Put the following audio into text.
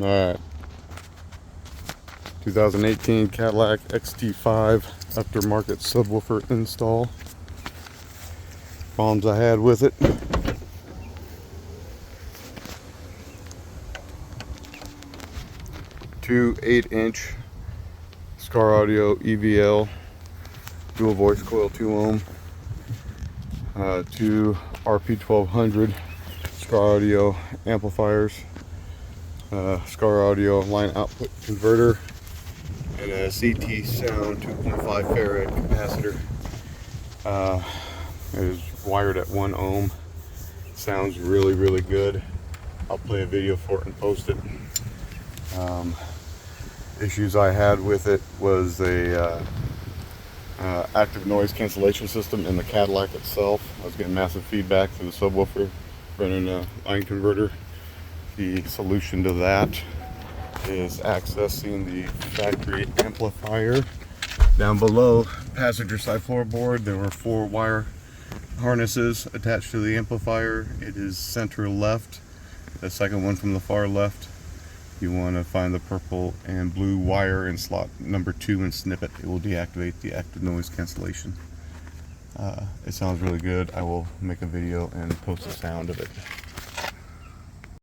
Alright. 2018 Cadillac XT5 aftermarket subwoofer install. Problems I had with it. Two 8-inch Skar Audio EVL dual voice coil 2 ohm. Two RP1200 Skar Audio amplifiers. Skar Audio line output converter. And a CT sound 2.5 farad capacitor. It is wired at 1 ohm. Sounds really good. I'll play a video for it and post it. Issues I had with it was a active noise cancellation system in the Cadillac itself. I was getting massive feedback through the subwoofer running a line converter. The solution to that is accessing the factory amplifier. Down below passenger side floorboard there were 4 wire harnesses attached to the amplifier. It is center left, the second one from the far left. You want to find the purple and blue wire in slot number 2 and snip it. It will deactivate the active noise cancellation. It sounds really good. I will make a video and post the sound of it.